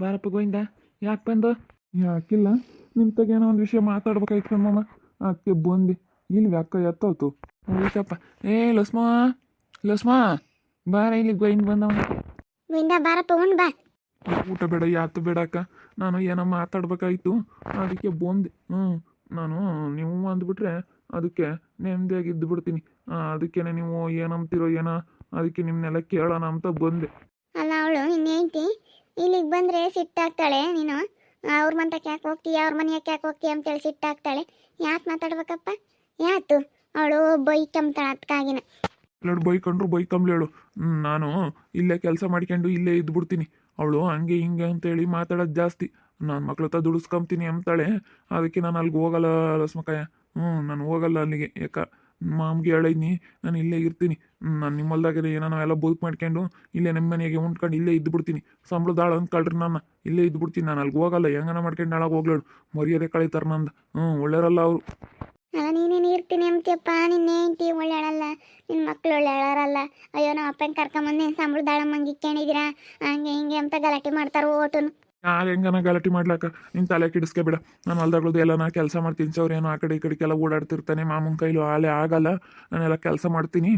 ಬಾರಪ್ಪ ಗೋವಿಂದ. ಯಾಕೆ ಬಂದು? ಯಾಕಿಲ್ಲ, ನಿಮ್ಮ ತಗೇನೋ ಒಂದು ವಿಷಯ ಮಾತಾಡ್ಬೇಕಾಯ್ತು ಕಣಮ್ಮ. ಅದಕ್ಕೆ ಬಂದು ಇಲ್ಲಿ ಅಕ್ಕ ಎತ್ತೋತು. ಹೋಯ್ತಪ್ಪ. ಏ ಲಸ್ಮಾ, ಲಸ್ಮಾ, ಬಾರ ಇಲ್ಲಿ ಗೋವಿಂದ ಬಂದವ. ಗೋವಿಂದ ಬಾರಪ್ಪ ಉಣ್ ಬಾ. ಊಟ ಬೇಡ, ಯಾತು ಬೇಡ ಅಕ್ಕ. ನಾನು ಏನೋ ಮಾತಾಡ್ಬೇಕಾಯ್ತು, ಅದಕ್ಕೆ ಬಂದೆ. ನಾನು ನೀವು ಅಂದ್ಬಿಟ್ರೆ ಅದಕ್ಕೆ ನೆಮ್ಮದಿಯಾಗಿ ಇದ್ದು ಬಿಡ್ತೀನಿ. ಅದಕ್ಕೇನೆ ನೀವು ಏನಂತೀರೋ ಏನೋ, ಅದಕ್ಕೆ ನಿಮ್ಮನ್ನೆಲ್ಲ ಕೇಳೋಣ ಅಂತ ಬಂದೆ. ಅಲ್ಲ ಅವಳು ಇನ್ನೇಂತಿ ಇಲ್ಲಿಗೆ ಬಂದರೆ ಸಿಟ್ಟಾಗ್ತಾಳೆ. ನೀನು ಅವ್ರ ಮಂತಕ್ಕೆ ಯಾಕೆ ಹೋಗ್ತೀಯ, ಅವ್ರ ಮನೆಯಕ್ಕೆ ಯಾಕೆ ಹೋಗ್ತೀಯ ಅಂತೇಳಿ ಸಿಟ್ಟಾಗ್ತಾಳೆ. ಯಾಕೆ ಮಾತಾಡ್ಬೇಕಪ್ಪ? ಯಾತು ಅವಳು ಬೈಕಂತಾಳ ಅದಕ್ಕಾಗಿನ. ಎರಡು ಬೈಕೊಂಡ್ರು ಬೈಕಂಬ್ಲೇಳು. ನಾನು ಇಲ್ಲೇ ಕೆಲಸ ಮಾಡ್ಕೊಂಡು ಇಲ್ಲೇ ಇದ್ಬಿಡ್ತೀನಿ. ಅವಳು ಹಂಗೆ ಹಿಂಗೆ ಅಂತೇಳಿ ಮಾತಾಡೋದು ಜಾಸ್ತಿ. ನಾನು ಮಕ್ಳ ಹತ್ರ ದುಡಿಸ್ಕೊಂತೀನಿ ಅಂತಾಳೆ. ಅದಕ್ಕೆ ನಾನು ಅಲ್ಲಿಗೆ ಹೋಗಲ್ಲ ರಸ್ಮಕಾಯ. ನಾನು ಹೋಗಲ್ಲ ಅಲ್ಲಿಗೆ. ಯಾಕ ಮಾಮ್ಗೆ ಹೇಳಿದ್ನಿ ನಾನು ಇಲ್ಲೇ ಇರ್ತೀನಿ. ನಾನು ನಿಮ್ಮಲ್ದಾಗೆ ಏನೋ ಎಲ್ಲ ಬದುಕು ಮಾಡ್ಕೊಂಡು ಇಲ್ಲೇ ನಿಮ್ಮ ಮನೆಗೆ ಉಂಟ್ಕೊಂಡು ಇಲ್ಲೇ ಇದ್ಬಿಡ್ತೀನಿ. ಸಂಬಳದಾಳ ಅಂದ್ಕೊಳ್ರಿ ನಾನು ಇಲ್ಲೇ ಇದ್ಬಿಡ್ತೀನಿ. ನಾನು ಅಲ್ಲಿಗೆ ಹೋಗಲ್ಲ. ಹೆಂಗನ ಮಾಡ್ಕೊಂಡು ನಾಳಾಗ ಹೋಗ್ಲೇಳು. ಮರ್ಯಾದೆ ಕಳೀತಾರೆ ನಂದು. ಒಳ್ಳೆಯರಲ್ಲ ಅವರು. ಅಲ್ಲ ನೀನೇನು ಇರ್ತೀನಿ ಅಂತೀಯಪ್ಪ. ನಿನ್ನ ಹೆಂಡ್ತಿ ಒಳ್ಳೆಯಳಲ್ಲ, ನಿನ್ನ ಮಕ್ಕಳು ಒಳ್ಳೆಯಳರಲ್ಲ. ಅಯ್ಯೋ ನಮ್ಮ ಅಪ್ಪನ ಕರ್ಕೊಂಬಂದು ಸಂಬಳ ದಾಳಮ್ಮಂಗೆ ಇಕ್ಕೊಂಡಿದ್ದೀರಾ ಹಂಗೆ ಹಿಂಗೆ ಅಂತ ಗಲಾಟೆ ಮಾಡ್ತಾರೆ ಓಟುನು. ಯಾರು ಹೆಂಗನ ಗಲಾಟೆ ಮಾಡ್ಲಾಕ ನಿನ್ನ ತಲೆ ಕೆಡಿಸ್ಕೊಬೇಡ. ನಾನು ಹೊಲ್ದಾಗ್ಳದು ಎಲ್ಲ ನಾ ಕೆಲಸ ಮಾಡ್ತೀನಿ. ಏನೋ ಆ ಕಡೆ ಈ ಕಡೆಗೆಲ್ಲ ಓಡಾಡ್ತಿರ್ತಾನೆ. ಮಾಮನ ಕೈಲು ಆಲೆ ಆಗಲ್ಲ. ನಾನೆಲ್ಲ ಕೆಲಸ ಮಾಡ್ತೀನಿ.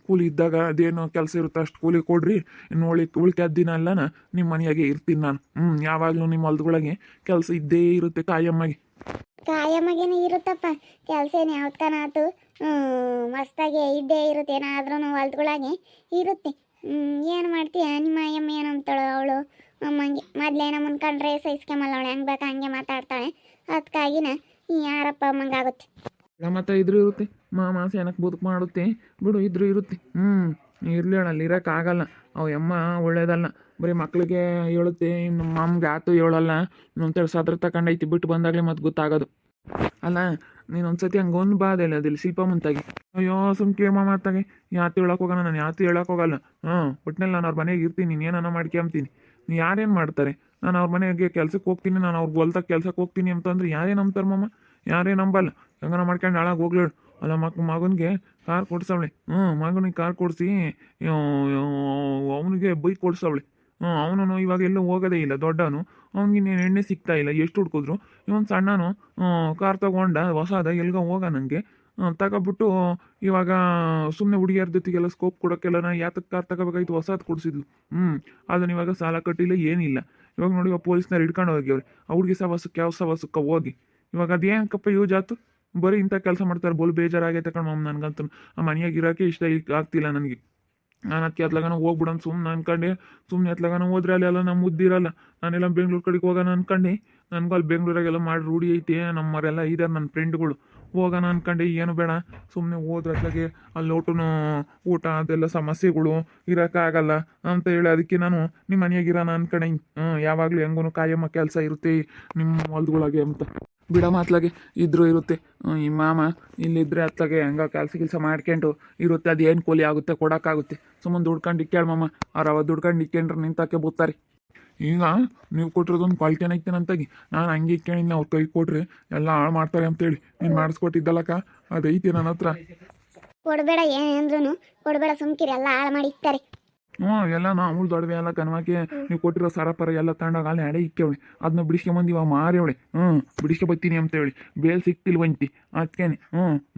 ಕೂಲಿ ಇದ್ದಾಗ ಅದೇನು ಕೆಲಸ ಇರುತ್ತೆ ಅಷ್ಟು ಕೂಲಿ ಕೊಡ್ರಿ. ಇನ್ನು ಉಳಿಕೆದ ದಿನ ಎಲ್ಲನ ನಿಮ್ಮ ಮನೆಯಾಗೆ ಇರ್ತೀನಿ ನಾನು. ಯಾವಾಗಲೂ ನಿಮ್ಮ ಹೊಲ್ದೊಳಗೆ ಕೆಲಸ ಇದ್ದೇ ಇರುತ್ತೆ ಕಾಯಮ್ಮಗೆ. ಕಾಯಮ್ಮಗೇನೆ ಇರುತ್ತಪ್ಪ ಕೆಲಸ. ಏನು ಯಾವ್ದಕ್ಕನಾತು ಮಸ್ತಾಗಿ ಇದ್ದೇ ಇರುತ್ತೆ. ಏನಾದ್ರೂ ಹೊಲ್ದೊಳಗೆ ಇರುತ್ತೆ. ಏನು ಮಾಡ್ತೀಯ? ನಿಮ್ಮ ಅಯ್ಯಮ್ಮ ಏನು ಅಂತಾಳು ಅವಳು ಅಮ್ಮಂಗೆ. ಮೊದಲೇ ನಮ್ಮನ್ನು ಕಂಡ್ರೆ ಸಹಿಸ್ಕೊಂಬಲ್ಲ ಅವಳು. ಹೆಂಗೆ ಬೇಕು ಹಂಗೆ ಮಾತಾಡ್ತಾಳೆ. ಅದಕ್ಕಾಗಿನ ಯಾರಪ್ಪ ಅಮ್ಮಂಗಾಗುತ್ತೆ. ಮಾತ್ರ ಇದ್ರೂ ಇರುತ್ತೆ. ಮಾಸ ಏನಕ್ಕೆ ಬದುಕು ಮಾಡುತ್ತೆ ಬಿಡು. ಇದ್ರೂ ಇರುತ್ತೆ. ಇರಲಿ ಅಲ್ಲಿ ಇರೋಕ್ಕಾಗಲ್ಲ. ಅವು ಅಮ್ಮ ಒಳ್ಳೇದಲ್ಲ. ಬರೀ ಮಕ್ಳಿಗೆ ಹೇಳುತ್ತೆ, ನಮ್ಮ ಮಾಮ್ಗೆ ಆತು ಹೇಳಲ್ಲ. ಇನ್ನೊಂದು ಸದ್ರ ತಗೊಂಡೈತಿ ಬಿಟ್ಟು ಬಂದಾಗಲೇ ಮತ್ತೆ ಗೊತ್ತಾಗೋದು. ಅಲ್ಲ ನೀನು ಒಂದ್ಸತಿ ಹಂಗೆ ಒಂದು ಬಾದೆಲ್ಲ ಅದಿಲ್ಲ ಶಿಲ್ಪ ಮುಂತಾಗಿ. ಅಯ್ಯೋ ಸುಮ್ಕೆ ಮಾತಾಗೆ ಯಾತು ಹೇಳಕ್ಕೆ ಹೋಗೋಣ. ನಾನು ಯಾತು ಹೇಳಕ್ಕೆ ಹೋಗಲ್ಲ. ಒಟ್ಟಿನಲ್ಲಿ ನಾನು ಅವ್ರ ಮನೆಗೆ ಇರ್ತೀನಿ. ನೀನು ಏನನ್ನ ಮಾಡ್ಕೊಂತೀನಿ. ನೀ ಯಾರೇನು ಮಾಡ್ತಾರೆ? ನಾನು ಅವ್ರ ಮನೆಗೆ ಕೆಲ್ಸಕ್ಕೆ ಹೋಗ್ತೀನಿ, ನಾನು ಅವ್ರಿಗೆ ಹೊಲ್ದಾಗ ಕೆಲ್ಸಕ್ಕೆ ಹೋಗ್ತೀನಿ ಅಂತಂದ್ರೆ ಯಾರೇ ನಂಬ್ತಾರೆ ಮಾಮ? ಯಾರೇ ನಂಬಲ್ಲ. ಹೆಂಗನ ಮಾಡ್ಕೊಂಡು ಹಾಳಾಗಿ ಹೋಗ್ಲೇಳು. ಅಲ್ಲ ಮಗನಿಗೆ ಕಾರ್ ಕೊಡ್ಸವಳೆ. ಮಗನಿಗೆ ಕಾರ್ ಕೊಡಿಸಿ ಅವನಿಗೆ ಬೈಕ್ ಕೊಡ್ಸವಳೆ. ಅವನು ಇವಾಗ ಎಲ್ಲೂ ಹೋಗೋದೇ ಇಲ್ಲ ದೊಡ್ಡವನು. ಅವ್ನಿಗೆ ಎಣ್ಣೆ ಸಿಗ್ತಾ ಇಲ್ಲ. ಎಷ್ಟು ಹುಡ್ಕಿದ್ರು. ಇವನು ಸಣ್ಣನು ಕಾರ್ ತಗೊಂಡ ಹೊಸದ ಎಲ್ಗ ಹೋಗ ನನಗೆ ತಗೊಬಿಟ್ಟು ಇವಾಗ ಸುಮ್ಮನೆ ಹುಡುಗಿಯರ ಜೊತೆಗೆಲ್ಲ ಸ್ಕೋಪ್ ಕೊಡೋಕ್ಕೆಲ್ಲ ನಾ ಯಾತಕ್ಕೆ ಕಾರ್ ತಗೋಬೇಕಾಯ್ತು? ಹೊಸದು ಕೊಡಿಸಿದ್ಲು. ಅದನ್ನ ಇವಾಗ ಸಾಲ ಕಟ್ಟಿಲ್ಲ ಏನಿಲ್ಲ. ಇವಾಗ ನೋಡಿ ಇವಾಗ ಪೊಲೀಸ್ನವ್ರು ಹಿಡ್ಕೊಂಡು ಹೋಗ್ಯವ್ರೆ. ಆ ಹುಡುಗಿ ಸವಾಸಕ್ಕೆ ಯಾವ ಸವಾಸಕ್ಕೆ ಹೋಗಿ ಇವಾಗ ಅದೇನಕ್ಕಪ್ಪ ಯೂಸ್ ಆಯ್ತು? ಬರೀ ಇಂಥ ಕೆಲಸ ಮಾಡ್ತಾರೆ. ಬೋಲ್ ಬೇಜಾರಾಗೈತೆ ಕಣ್ಣ ನನಗಂತೂ. ಆ ಮನೆಯಾಗ ಇರೋಕೆ ಇಷ್ಟ ಆಗ್ತಿಲ್ಲ ನನಗೆ. ನಾನು ಅದಕ್ಕೆ ಎತ್ಲಾಗನ ಹೋಗ್ಬಿಡೋಣ ಸುಮ್ಮನೆ ಅನ್ಕೊಂಡೆ. ಸುಮ್ಮನೆ ಎತ್ಲಾಗನ ಹೋದ್ರೆ ಅಲ್ಲೆಲ್ಲ ನಮ್ಮ ಮುದ್ದಿರಲ್ಲ. ನಾನೆಲ್ಲ ಬೆಂಗ್ಳೂರು ಕಡೆಗೆ ಹೋಗೋಣ ಅನ್ಕೊಂಡು. ನನಗೂ ಅಲ್ಲಿ ಬೆಂಗ್ಳೂರಾಗೆಲ್ಲ ಮಾಡಿ ರೂಢಿ ಐತಿ. ನಮ್ಮರೆಲ್ಲ ಇದ್ದಾರೆ ನನ್ನ ಫ್ರೆಂಡ್ಗಳು. ಹೋಗೋಣ ಅನ್ಕೊಂಡು ಏನು ಬೇಡ ಸುಮ್ಮನೆ ಹೋದ್ರೆ ಅತ್ಲಾಗೆ ಅಲ್ಲಿ ಊಟ ಅದೆಲ್ಲ ಸಮಸ್ಯೆಗಳು ಇರೋಕ್ಕಾಗಲ್ಲ ಅಂತ ಹೇಳಿ ಅದಕ್ಕೆ ನಾನು ನಿಮ್ಮ ಮನೆಯಾಗಿರೋಣ ಅನ್ಕೊಂಡೆ. ಯಾವಾಗಲೂ ಹೆಂಗೂ ಕಾಯಮ್ಮ ಕೆಲಸ ಇರುತ್ತೆ ನಿಮ್ಮ ಹೊಲ್ದೊಳಗೆ ಅಂತ. ಬಿಡ ಮಾತ್ಲಾಗೆ ಇದ್ರೂ ಇರುತ್ತೆ. ಈ ಮಾಮ ಇಲ್ಲಿದ್ದರೆ ಅತ್ಲಾಗೆ ಹೆಂಗ ಕೆಲಸ ಮಾಡ್ಕೊಂಡು ಇರುತ್ತೆ. ಅದು ಏನು ಕೂಲಿ ಆಗುತ್ತೆ ಕೊಡೋಕ್ಕಾಗುತ್ತೆ? ಸುಮ್ಮನೆ ದುಡ್ಕೊಂಡು ಇಕ್ಕೇಳು ಮಾಮ. ಅವ್ರು ದುಡ್ಕೊಂಡು ಇಕ್ಕೊಂಡ್ರೆ ನಿಂತಕ್ಕೆ ಬರ್ತಾರೆ. ಈಗ ನೀವು ಕೊಟ್ಟಿರೋದೊಂದು ಕ್ವಾಲಿಟಿನ ಐತೇನಂತಾಗಿ ನಾನು ಹಂಗೆ ಇಕ್ಕೇಳಿನ. ಅವ್ರ ಕೈ ಕೊಡ್ರಿ ಎಲ್ಲ ಹಾಳು ಮಾಡ್ತಾರೆ ಅಂತೇಳಿ ನೀನು ಮಾಡಿಸ್ಕೊಟ್ಟಿದ್ದಲ್ಲಕ್ಕ ಅದೈತಿ ನನ್ನ ಹತ್ರ. ಕೊಡಬೇಡ, ಏನಂದ್ರೂ ಕೊಡಬೇಡ, ಸುಮ್ಕಿರಿ. ಎಲ್ಲ ಹಾಳು ಮಾಡಿ ಇಕ್ತಾರೆ. ಎಲ್ಲ ನಾವು ದೊಡ್ಡವೆ ಎಲ್ಲ ಕನ್ವಾಕೆ ನೀವು ಕೊಟ್ಟಿರೋ ಸರಪರ ಎಲ್ಲ ತಗೊಂಡಾಗ ಅಲ್ಲಿ ಹಳೆ ಇಕ್ಕೇವಳೆ. ಅದನ್ನ ಬಿಡಿಸ್ಕೊಂಬಂದು ಇವಾಗ ಮಾರೇವಳೆ. ಬಿಡಿಸ್ಕೊ ಬತ್ತೀನಿ ಅಂತೇಳಿ ಬೇಲ್ ಸಿಕ್ತಿಲ್ವಂತಿ. ಅದಕ್ಕೇನೆ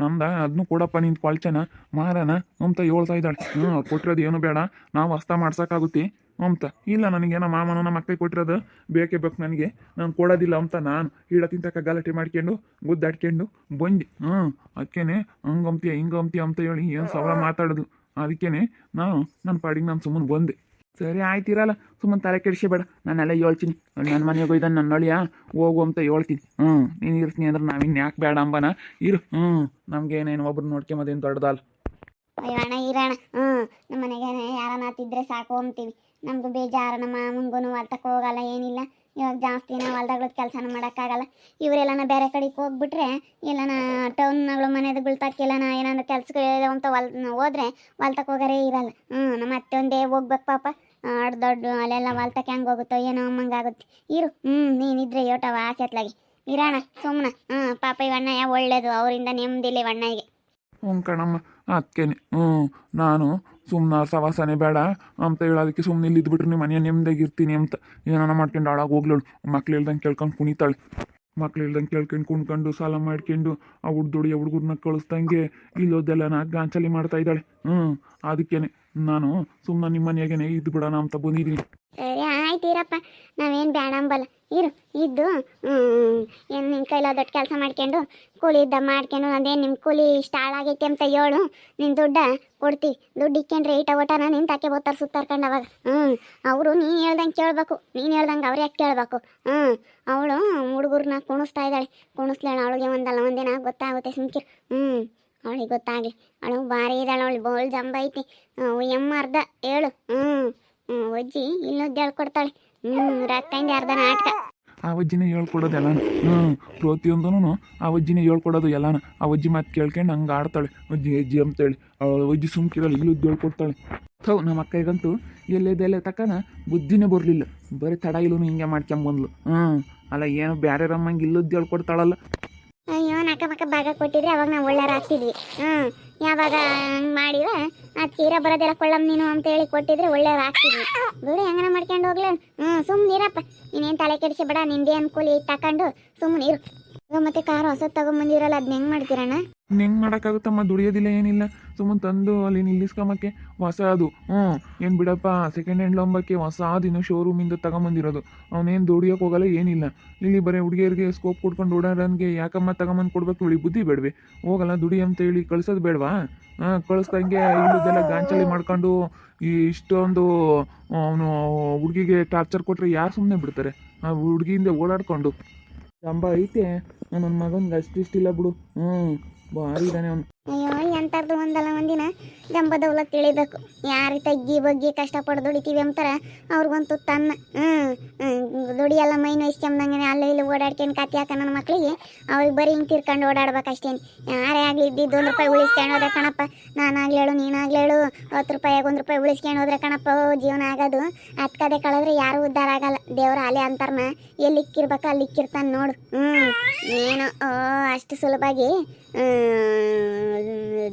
ನಮ್ದ ಅದನ್ನು ಕೊಡಪ್ಪ ನಿಂತು ಕೊಳ್ಚನ ಮಾರನ ಅಂತ ಹೇಳ್ತಾ ಇದ್ದಾಳೆ. ಅವ್ರು ಕೊಟ್ಟಿರೋದು ಏನು ಬೇಡ, ನಾವು ಹೊಸ್ತ ಮಾಡ್ಸೋಕ್ಕಾಗುತ್ತೆ ಅಂತ. ಇಲ್ಲ ನನಗೇನೋ ಮಾಮನ ನಮ್ಮ ಮಕ್ಕಳಿಗೆ ಕೊಟ್ಟಿರೋದು ಬೇಕೇ ಬೇಕು ನನಗೆ, ನಾನು ಕೊಡೋದಿಲ್ಲ ಅಂತ ನಾನು ಈಡ ತಿಂತಕ್ಕ ಗಲಾಟೆ ಮಾಡ್ಕೊಂಡು ಗುದ್ದಾಡ್ಕೊಂಡು ಬಂದು. ಅದಕ್ಕೇನೆ ಹಂಗಂತೀಯ ಹಿಂಗಂತೀಯ ಅಂತ ಹೇಳಿ ಏನು ಸಾವಿರ ಮಾತಾಡೋದು. ಅದಕ್ಕೇನೆ ನಾನು ನನ್ನ ಪಾಡಿಗೆ ನಾನು ಸುಮ್ಮನೆ ಬಂದೆ. ಸರಿ ಆಯ್ತಿರಲ್ಲ, ಸುಮ್ಮನೆ ತಲೆ ಕೆಡಿಸ್ಬೇಡ. ನಾನೆಲ್ಲ ಹೇಳ್ತೀನಿ. ನನ್ನ ಮನೆಗೆ ಹೋಯ್ದಾನೆ ನನ್ನ ನಳಿಯ ಹೋಗು ಅಂತ ಹೇಳ್ತೀನಿ. ನೀನು ಇರ್ತೀನಿ ಅಂದ್ರೆ ನಾವಿನ್ನು ಯಾಕೆ ಬೇಡ ಅಂಬನ ಇರು. ನಮ್ಗೇನೇನು ಒಬ್ರು ನೋಡ್ಕೊಂಬದೇನು ದೊಡ್ಡದಲ್ಲ. ಅಯ್ಯೋ ಅಣ್ಣ ಇರೋಣ. ನಮ್ಮ ಮನೆಗೆ ಯಾರನ್ನಾತಿದ್ರೆ ಸಾಕು ಅಂತೀವಿ. ನಮ್ದು ಬೇಜಾರು. ನಮ್ಮ ಮಾಮಂಗೂ ಹೊಲ್ತಕ್ಕೆ ಹೋಗಲ್ಲ ಏನಿಲ್ಲ. ಇವಾಗ ಜಾಸ್ತಿ ನಾವು ಹೊಲ್ದಾಗ್ಳದ ಕೆಲಸನ ಮಾಡೋಕ್ಕಾಗಲ್ಲ. ಇವರೆಲ್ಲನ ಬೇರೆ ಕಡೆಗೆ ಹೋಗ್ಬಿಟ್ರೆ ಎಲ್ಲನ ಟೌನ್ಗಳು ಮನೆದುಗಳು ತಕ್ಕೆಲ್ಲನ ಏನಾದ್ರು ಕೆಲ್ಸಕ್ಕೆ ಅಂತ ಹೋದ್ರೆ ಹೊಲ್ತಕ್ಕೆ ಹೋಗೋರೇ ಇರಲ್ಲ. ನಮ್ಮ ಅತ್ತೆ ಒಂದೇ ಹೋಗ್ಬೇಕು ಪಾಪ. ದೊಡ್ಡ ಅಲ್ಲೆಲ್ಲ ಹೊಲ್ತಕ್ಕೆ ಹೆಂಗೆ ಹೋಗುತ್ತೋ ಏನೋ ಅಮ್ಮಂಗಾಗುತ್ತೆ. ಇರು. ನೀನಿದ್ರೆ ಯೋಟವ ಆಸೆತ್ಲಾಗಿ ಇರೋಣ ಸುಮ್ಮನೆ. ಪಾಪ ಇವಣ್ಣ ಒಳ್ಳೇದು, ಅವರಿಂದ ನೆಮ್ಮದಿಲ್ಲ ಇವಣ್ಣಗೆ. ಕಣಮ್ಮ ಅದಕ್ಕೇನೆ ನಾನು ಸುಮ್ಮನೆ ಸವಾಸನೆ ಬೇಡ ಅಂತ ಹೇಳೋದಕ್ಕೆ ಸುಮ್ಮನೆ ಇಲ್ಲಿ ಇದ್ಬಿಟ್ರೆ ನಿಮ್ಮ ಮನೆ ನೆಮ್ಮದಿಯಾಗಿರ್ತೀನಿ ಅಂತ ಏನಾನ ಮಾಡ್ಕೊಂಡು ಹಾಳಾಗಿ ಹೋಗ್ಲಳು. ಮಕ್ಳು ಇಲ್ದಂಗೆ ಕೇಳ್ಕೊಂಡು ಕುಣಿತಾಳೆ. ಮಕ್ಳು ಇಲ್ದಂಗೆ ಕೇಳ್ಕೊಂಡು ಕುಣ್ಕೊಂಡು ಸಾಲ ಮಾಡ್ಕೊಂಡು ಆ ಹುಡ್ದೊಡಿ ಹುಡುಗರನ್ನ ಕಳಿಸ್ದಂಗೆ ಇಲ್ಲೋದೆಲ್ಲ ನಾ ಗಾಂಚಲಿ ಮಾಡ್ತಾ ಇದ್ದಾಳೆ. ಅದಕ್ಕೇನೆ ನಾನು ಸುಮ್ಮನೆ ನಿಮ್ಮ ಮನೆಯಾಗೇನೆ ಇದ್ದು ಬಿಡೋಣ ಅಂತ ಬಂದಿದ್ದೀನಿ. ಸರಿ ಆಯ್ತು ಇರಪ್ಪ, ನಾವೇನು ಬೇಡ ಅಂಬಲ್ಲ. ಇರು ಇದ್ದು ಏನು ನಿನ್ನ ಕೈಲಾದಟ್ಟು ಕೆಲಸ ಮಾಡ್ಕೊಂಡು ಕೂಲಿ ಇದ್ದ ಮಾಡ್ಕೊಂಡು ಅದೇನು ನಿಮ್ಮ ಕೂಲಿ ಇಷ್ಟ ಹಾಳಾಗೈತೆ ಅಂತ ಹೇಳು. ನಿನ್ನ ದುಡ್ಡ ಕೊಡ್ತೀವಿ. ದುಡ್ಡು ಇಕ್ಕೊಂಡ್ರೆ ಈಟ ಒಟನ ನಿನ್ನ ತಾಕೆ ಬೋತಾರ ಸುತ್ತಾರ್ಕೊಂಡು ಅವಾಗ. ಅವರು ನೀನು ಹೇಳ್ದಂಗೆ ಕೇಳಬೇಕು, ನೀನು ಹೇಳ್ದಂಗೆ ಅವ್ರು ಯಾಕೆ ಕೇಳಬೇಕು. ಅವಳು ಹುಡುಗರನ್ನ ಕುಣಿಸ್ತಾ ಇದ್ದಾಳೆ. ಕುಣಿಸ್ಲೇಳ ಅವಳಿಗೆ ಒಂದಲ್ಲ ಒಂದಿನ ಗೊತ್ತಾಗುತ್ತೆ ಸುಮ್ಕಿರು. ಅವಳಿಗೆ ಗೊತ್ತಾಗಲಿ. ಅವಳು ಭಾರಿ ಇದ್ದಾಳೆ, ಅವಳು ಬೋಳ್ ಜಂಬ ಐತಿ. ಎಮ್ಮ ಅರ್ಧ ಹೇಳು. ಅಜ್ಜಿ ಇಲ್ಲೊದ್ದು ಹೇಳ್ಕೊಡ್ತಾಳೆ. ರೊಕ್ಕಂದು ಅರ್ಧ ನಾಟಕ. ಆ ಅಜ್ಜಿನೇ ಹೇಳ್ಕೊಡೋದು ಎಲ್ಲಾನು. ಪ್ರತಿಯೊಂದೂ ಆ ಅಜ್ಜಿನೇ ಹೇಳ್ಕೊಡೋದು ಎಲ್ಲಾನು. ಆ ಅಜ್ಜಿ ಮಾತು ಕೇಳ್ಕೊಂಡು ಹಂಗೆ ಆಡ್ತಾಳೆ. ಅಜ್ಜಿ ಅಜ್ಜಿ ಅಂತೇಳಿ ಅವಳು ಅಜ್ಜಿ ಸುಮ್ಕಿರಲ್ಲ, ಇಲ್ಲದ್ದು ಹೇಳ್ಕೊಡ್ತಾಳೆ. ನಮ್ಮ ಅಕ್ಕಗಂತೂ ಎಲ್ಲೆದೆಲ್ಲ ತಕ್ಕನ ಬುದ್ಧಿನೇ ಬರಲಿಲ್ಲ. ಬರೀ ತಡ ಇಲ್ಲೂ ಹಿಂಗೆ ಮಾಡ್ಕೊಂಬಂದ್ಲು. ಅಲ್ಲ ಏನು ಬೇರೆ ರಮ್ಮಂಗೆ ಇಲ್ಲದ್ದು ಹೇಳ್ಕೊಡ್ತಾಳಲ್ಲ. ಅಯ್ಯೋ ನಕ್ಕ ಮಕ್ಕ ಭಾಗ ಕೊಟ್ಟಿದ್ರೆ ಅವಾಗ ನಾವು ಒಳ್ಳೆಯವ್ರು ಆಗ್ತಿದ್ವಿ. ಯಾವಾಗ ಹಂಗೆ ಮಾಡಿದ್ರೆ ಅದು ತೀರಾ ಬರೋದೆಲ್ಲ ಕೊಳ್ಳಮ್ ನೀನು ಅಂತ ಹೇಳಿ ಕೊಟ್ಟಿದ್ರೆ ಒಳ್ಳೆಯವ್ರು ಆಗ್ತಿದ್ವಿ. ಬಿಡು ಹೆಂಗನ ಮಾಡ್ಕೊಂಡು ಹೋಗ್ಲ. ಸುಮ್ಮನಿರಪ್ಪ, ನೀನೇನು ತಲೆ ಕೆಡಿಸಿ ಬೇಡ. ನಿಂದೇ ಅನುಕೂಲ ತಗೊಂಡು ಸುಮ್ಮನೆ ಇರು. ಮತ್ತೆ ಕಾರು ಹೊಸದು ತಗೊಂಬಂದಿರಲ್ಲ, ಅದನ್ನ ಹೆಂಗೆ ಮಾಡ್ತೀರಣ್ಣ? ಹೆಂಗೆ ಮಾಡೋಕ್ಕಾಗುತ್ತಮ್ಮ, ದುಡಿಯೋದಿಲ್ಲ ಏನಿಲ್ಲ. ಸುಮ್ಮನೆ ತಂದು ಅಲ್ಲಿ ನಿಲ್ಲಿಸ್ಕೊಂಬಕ್ಕೆ ಹೊಸ ಅದು. ಏನು ಬಿಡಪ್ಪ, ಸೆಕೆಂಡ್ ಹ್ಯಾಂಡ್ ಲಂಬಕ್ಕೆ ಹೊಸ ದಿನ ಶೋರೂಮಿಂದ ತಗೊಂಬಂದಿರೋದು. ಅವನೇನು ದುಡಿಯೋಕೆ ಹೋಗಲ್ಲ ಏನಿಲ್ಲ. ಇಲ್ಲಿ ಬರೀ ಹುಡುಗಿಯರಿಗೆ ಸ್ಕೋಪ್ ಕೊಡ್ಕೊಂಡು ಓಡಾಡೋನ್ಗೆ ಯಾಕಮ್ಮ ತಗೊಂಬಂದು ಕೊಡ್ಬೇಕು? ಇವಳಿ ಬುದ್ಧಿ ಬೇಡವೆ? ಹೋಗಲ್ಲ ದುಡಿ ಅಂತ ಹೇಳಿ ಕಳ್ಸೋದು ಬೇಡವಾ? ಕಳಿಸ್ದಂಗೆ ಇಲ್ಲದೆಲ್ಲ ಗಾಂಚಲಿ ಮಾಡ್ಕೊಂಡು ಇಷ್ಟೊಂದು ಅವನು ಹುಡುಗಿಗೆ ಟಾರ್ಚರ್ ಕೊಟ್ಟರೆ ಯಾರು ಸುಮ್ಮನೆ ಬಿಡ್ತಾರೆ? ಆ ಹುಡುಗಿಯಿಂದ ಓಡಾಡ್ಕೊಂಡು ಜಂಬ ಐತೆ. ನನ್ನ ಮಗನ್ಗೆ ಅಷ್ಟಿಷ್ಟಿಲ್ಲ ಬಿಡು. ಭಾರಿ ಇದ್ದಾನೆ ಅವನು. ಅಯ್ಯೋ ಎಂಥದ್ದು ಒಂದಲ್ಲ ಒಂದಿನ ಜಂಬ ದೌಲತ್ ತಿಳಿಬೇಕು. ಯಾರು ತಗ್ಗಿ ಬಗ್ಗಿ ಕಷ್ಟಪಟ್ಟು ದುಡಿತೀವಿ ಅಂತಾರ ಅವ್ರಿಗಂತೂ ತನ್ನ ದುಡಿಯೆಲ್ಲ ಮೈನ್ ವಹಿಸ್ಕೊಂಬಂಗೆ ಅಲ್ಲೇ ಇಲ್ಲಿ ಓಡಾಡ್ಕೊಂಡು ಕತ್ತಿ ಹಾಕ ನನ್ನ ಮಕ್ಳಿಗೆ ಅವ್ರಿಗೆ ಬರೀ ಹಿಂಗೆ ತಿರ್ಕೊಂಡು ಓಡಾಡ್ಬೇಕು ಅಷ್ಟೇನು. ಯಾರೇ ಆಗಲಿ ಇದ್ದಿದ್ದು 1 ರೂಪಾಯಿ ಉಳಿಸ್ಕೊಂಡು ಹೋದ್ರೆ ಕಣಪ್ಪ. ನಾನಾಗ್ಲಿ ಹೇಳು ನೀನಾಗ್ಲಿ ಹೇಳು 10 ರೂಪಾಯಿಗೆ 1 ರೂಪಾಯಿ ಉಳಿಸ್ಕೊಂಡು ಹೋದ್ರೆ ಕಣಪ್ಪ ಜೀವನ ಆಗೋದು. ಕದೆ ಕಳೆದ್ರೆ ಯಾರೂ ಉದ್ಧಾರ ಆಗಲ್ಲ. ದೇವ್ರ ಅಲೆ ಅಂತಾರನ ಎಲ್ಲಿ ಇಕ್ಕಿರ್ಬೇಕು ಅಲ್ಲಿ ಇಕ್ಕಿರ್ತಾನೆ ನೋಡು. ಏನು ಅಷ್ಟು ಸುಲಭಾಗಿ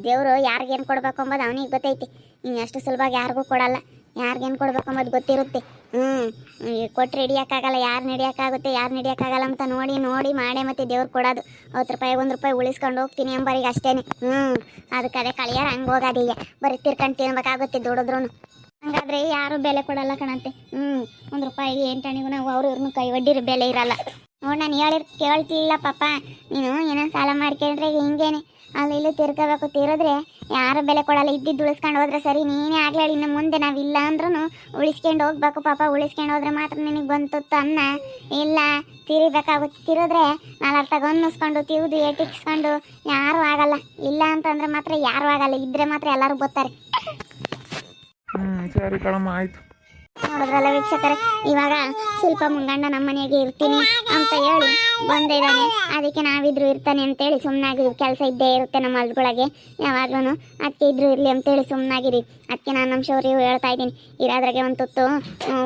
ದೇವರು ಯಾರಿಗೇನು ಕೊಡ್ಬೇಕು ಅಂಬೋದು ಅವನಿಗೆ ಗೊತ್ತೈತಿ. ಇನ್ನು ಅಷ್ಟು ಸುಲಭವಾಗಿ ಯಾರಿಗೂ ಕೊಡಲ್ಲ. ಯಾರಿಗೇನು ಕೊಡ್ಬೇಕು ಅಂಬೋದು ಗೊತ್ತಿರುತ್ತೆ. ಕೊಟ್ಟರೆ ಹಿಡಿಯೋಕ್ಕಾಗಲ್ಲ. ಯಾರು ನಡೆಯೋಕ್ಕಾಗುತ್ತೆ ಯಾರು ನಡೆಯೋಕ್ಕಾಗಲ್ಲ ಅಂತ ನೋಡಿ ನೋಡಿ ಮಾಡೇ ಮತ್ತೆ ದೇವ್ರು ಕೊಡೋದು. 10 ರೂಪಾಯಿಗೆ 1 ರೂಪಾಯಿ ಉಳಿಸ್ಕೊಂಡು ಹೋಗ್ತೀನಿ ಎಂಬರಿಗೆ ಅಷ್ಟೇ. ಅದಕ್ಕೆ ಅದೇ ಕಳಿಯಾರ ಹಂಗೆ ಹೋಗೋದೀಗ ಬರೀ ತಿರ್ಕೊಂಡು ತಿನ್ಬೇಕಾಗುತ್ತೆ ದುಡಿದ್ರು. ಹಂಗಾದ್ರೆ ಯಾರು ಬೆಲೆ ಕೊಡಲ್ಲ ಕಣಂತೆ. 1 ರೂಪಾಯಿಗೆ 8 ಅಣಿಗೂ ನಾವು ಅವ್ರು ಇವ್ರನ್ನೂ ಕೈ ಒಡ್ಡಿರೋ ಬೆಲೆ ಇರಲ್ಲ. ನೋಡಿ ನಾನು ಕೇಳ್ತಿಲ್ಲ ಪಾಪ. ನೀನು ಏನೋ ಸಾಲ ಮಾಡ್ಕೊಂಡ್ರೆ ಹಿಂಗೇನೆ ಅಲ್ಲಿ ಇಲ್ಲಿ ತಿರ್ಕೋಬೇಕು. ತಿರಿದ್ರೆ ಯಾರು ಬೆಲೆ ಕೊಡಲ್ಲ. ಇದ್ದಿದ್ದು ಉಳಿಸ್ಕೊಂಡು ಹೋದ್ರೆ ಸರಿ. ನೀನೇ ಆಗ್ಲಿ ಇನ್ನು ಮುಂದೆ ನಾವಿಲ್ಲ ಅಂದ್ರೂ ಉಳಿಸ್ಕೊಂಡು ಹೋಗ್ಬೇಕು ಪಾಪ. ಉಳಿಸ್ಕೊಂಡು ಹೋದ್ರೆ ಮಾತ್ರ ನಿನಗೆ ಬಂತು ಅನ್ನ. ಇಲ್ಲ ತಿರಿಬೇಕಾಗುತ್ತೆ. ತಿರಿದ್ರೆ 4 ತಗೊಂಡು ಅನ್ನಿಸ್ಕೊಂಡು ತಿರುದು ಏಟಿಕ್ಸ್ಕೊಂಡು ಯಾರೂ ಆಗಲ್ಲ. ಇಲ್ಲ ಅಂತಂದ್ರೆ ಮಾತ್ರ ಯಾರೂ ಆಗಲ್ಲ. ಇದ್ರೆ ಮಾತ್ರ ಎಲ್ಲರೂ ಗೊತ್ತಾರೆ. ಸರಿ ಕಣಮ್ಮ, ಆಯ್ತು. ನೋಡಿದ್ರಲ್ಲ ವೀಕ್ಷಕರೇ, ಇವಾಗ ಸ್ವಲ್ಪ ಮುಂಗಂಡ ನಮ್ಮ ಮನೆಗೆ ಇರ್ತೀನಿ ಅಂತ ಹೇಳಿ ಬಂದಿದ್ದಾನೆ. ಅದಕ್ಕೆ ನಾವಿದ್ರು ಇರ್ತಾನೆ ಅಂತೇಳಿ ಸುಮ್ಮನಾಗಿದ್ವಿ. ಕೆಲಸ ಇದ್ದೇ ಇರುತ್ತೆ ನಮ್ಮ ಹೊಲದೊಳಗೆ ಯಾವಾಗ್ಲೂ. ಅದಕ್ಕೆ ಇದ್ರು ಇರಲಿ ಅಂತೇಳಿ ಸುಮ್ಮನಾಗಿರಿ. ಅದಕ್ಕೆ ನಾನು ನಮ್ಮ ಶೌರ್ಯ ಹೇಳ್ತಾ ಇದ್ದೀನಿ, ಇರೋದ್ರಾಗೆ ಒಂದು ತುತ್ತು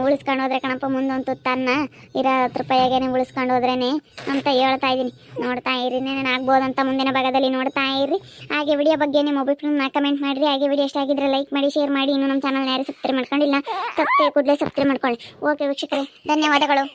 ಉಳಿಸ್ಕೊಂಡು ಹೋದ್ರೆ ಕಣಪ್ಪ ಮುಂದೊಂದು ತುತ್ತು ಅನ್ನ ಇರೋ 10 ರೂಪಾಯಿಗೇನೆ ಉಳಿಸ್ಕೊಂಡು ಹೋದ್ರೇನೆ ಅಂತ ಹೇಳ್ತಾ ಇದ್ದೀನಿ. ನೋಡ್ತಾ ಇರಿ, ಏನೇನು ಆಗ್ಬೋದಂತ ಮುಂದಿನ ಭಾಗದಲ್ಲಿ ನೋಡ್ತಾ ಇರ್ರಿ. ಹಾಗೆ ವಿಡಿಯೋ ಬಗ್ಗೆ ನಿಮ್ಮ ಒಬ್ಬರನ್ನ ಕಮೆಂಟ್ ಮಾಡಿರಿ. ಹಾಗೆ ವಿಡಿಯೋ ಇಷ್ಟ ಆಗಿದ್ರೆ ಲೈಕ್ ಮಾಡಿ, ಶೇರ್ ಮಾಡಿ. ಇನ್ನು ನಮ್ಮ ಚಾನಲ್ನ ಯಾರು ಸಬ್ಸ್ಕ್ರೈಬ್ ಮಾಡ್ಕೊಂಡಿಲ್ಲ, ಕೂಡಲೇ ಸಬ್ಸ್ಕ್ರೈಬ್ ಮಾಡ್ಕೊಳ್ಳಿ. ಓಕೆ ವೀಕ್ಷಕರೇ, ಧನ್ಯವಾದಗಳು.